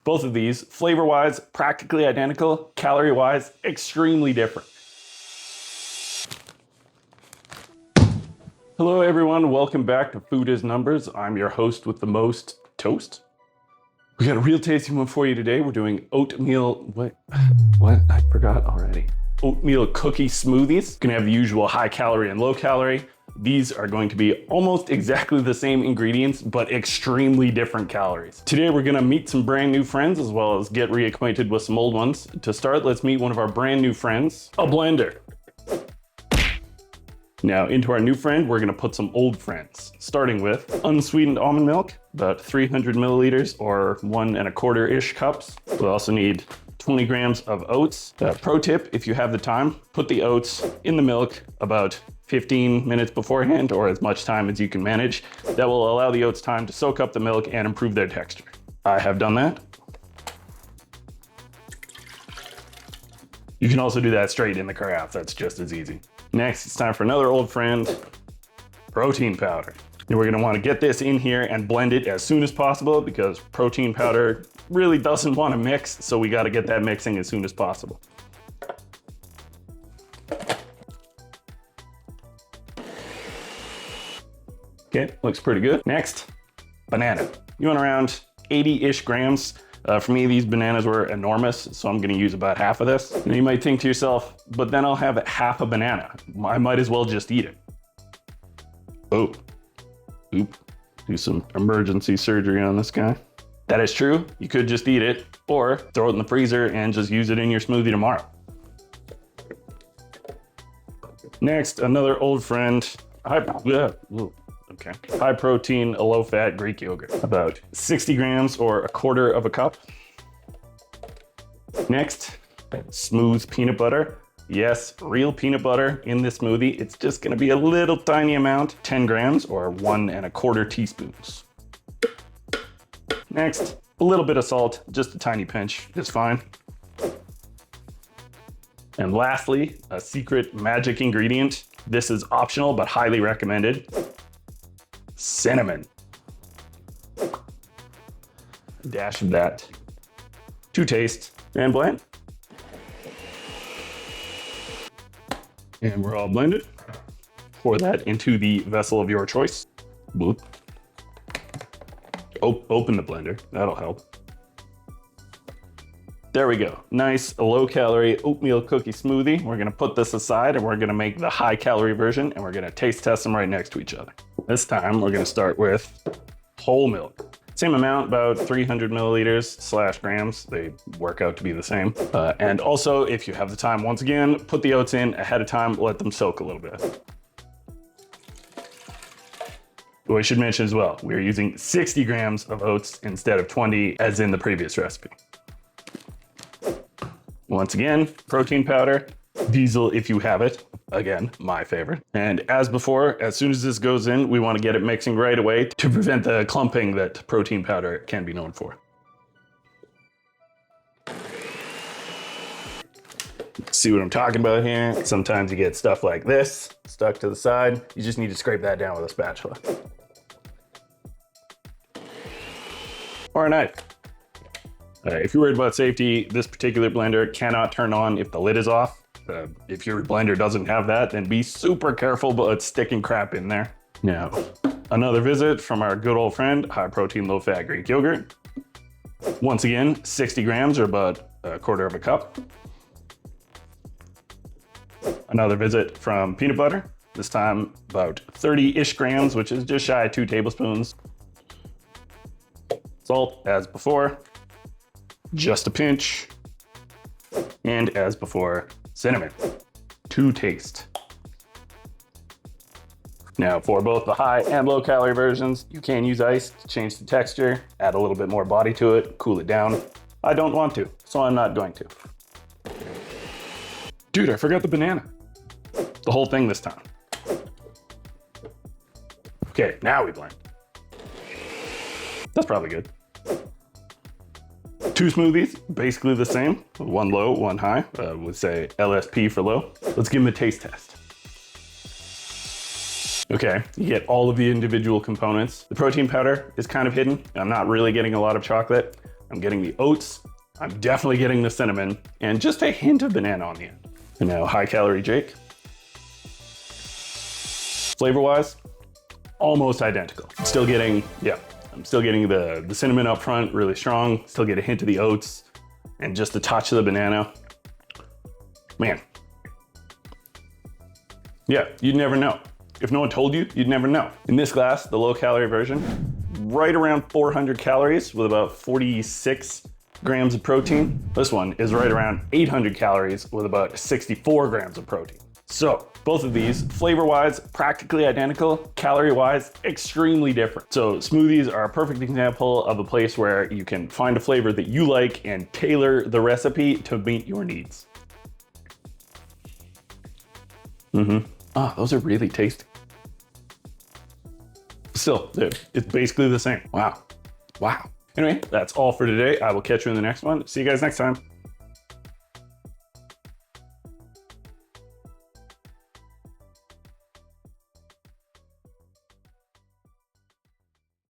Both of these, flavor-wise, practically identical, calorie-wise, extremely different. Hello everyone, welcome back to Food is Numbers. I'm your host with the most toast. We got a real tasty one for you today. We're doing oatmeal, what? I forgot already. Oatmeal cookie smoothies. Gonna have the usual high calorie and low calorie. These are going to be almost exactly the same ingredients, but extremely different calories. Today we're gonna meet some brand new friends as well as get reacquainted with some old ones. To start, let's meet one of our brand new friends, a blender. Now into our new friend, we're gonna put some old friends, starting with unsweetened almond milk, about 300 milliliters or 1 1/4-ish cups. We'll also need 20 grams of oats. Pro tip, if you have the time, put the oats in the milk about 15 minutes beforehand or as much time as you can manage. That will allow the oats time to soak up the milk and improve their texture. I have done that. You can also do that straight in the carafe, that's just as easy. Next, it's time for another old friend, protein powder. And we're gonna wanna get this in here and blend it as soon as possible because protein powder really doesn't wanna mix, so we gotta get that mixing as soon as possible. Okay, looks pretty good. Next, banana. You want around 80-ish grams. For me, these bananas were enormous, so I'm gonna use about half of this. And you might think to yourself, but then I'll have half a banana. I might as well just eat it. Oh, oop, do some emergency surgery on this guy. That is true, you could just eat it, or throw it in the freezer and just use it in your smoothie tomorrow. Next, another old friend, high protein, low fat Greek yogurt. About 60 grams or 1/4 cup. Next, smooth peanut butter. Yes, real peanut butter in this smoothie. It's just gonna be a little tiny amount, 10 grams or 1 1/4 teaspoons. Next, a little bit of salt, just a tiny pinch is fine. And lastly, a secret magic ingredient. This is optional, but highly recommended. Cinnamon. A dash of that to taste and blend. And we're all blended. Pour that into the vessel of your choice. Boop. Open the blender, that'll help. There we go. Nice low calorie oatmeal cookie smoothie. We're gonna put this aside and we're gonna make the high calorie version and we're gonna taste test them right next to each other. This time we're gonna start with whole milk. Same amount, about 300 milliliters / grams. They work out to be the same. And also, if you have the time, once again, put the oats in ahead of time, let them soak a little bit. What I should mention as well, we're using 60 grams of oats instead of 20 as in the previous recipe. Once again, protein powder, diesel if you have it. Again, my favorite. And as before, as soon as this goes in, we want to get it mixing right away to prevent the clumping that protein powder can be known for. See what I'm talking about here? Sometimes you get stuff like this stuck to the side. You just need to scrape that down with a spatula. Or a knife. If you're worried about safety, this particular blender cannot turn on if the lid is off. If your blender doesn't have that, then be super careful about sticking crap in there. Now, another visit from our good old friend, high protein, low fat Greek yogurt. Once again, 60 grams or about 1/4 cup. Another visit from peanut butter, this time about 30-ish grams, which is just shy of 2 tablespoons. Salt, as before. Just a pinch, and as before, cinnamon to taste. Now for both the high and low calorie versions, you can use ice to change the texture, add a little bit more body to it, cool it down. I don't want to, so I'm not going to. Dude, I forgot the banana. The whole thing this time. Okay, now we blend. That's probably good. 2 smoothies, basically the same. 1 low, 1 high. We'll say LSP for low. Let's give them a taste test. Okay, you get all of the individual components. The protein powder is kind of hidden. I'm not really getting a lot of chocolate. I'm getting the oats. I'm definitely getting the cinnamon and just a hint of banana on the end. And now high calorie Jake. Flavor wise, almost identical. I'm still getting the cinnamon up front, really strong. Still get a hint of the oats and just a touch of the banana. Man. Yeah, you'd never know. If no one told you, you'd never know. In this glass, the low calorie version, right around 400 calories with about 46 grams of protein. This one is right around 800 calories with about 64 grams of protein. So both of these, flavor-wise, practically identical, calorie-wise, extremely different. So smoothies are a perfect example of a place where you can find a flavor that you like and tailor the recipe to meet your needs. Ah, those are really tasty. Still, it's basically the same. Wow. Wow. Anyway, that's all for today. I will catch you in the next one. See you guys next time.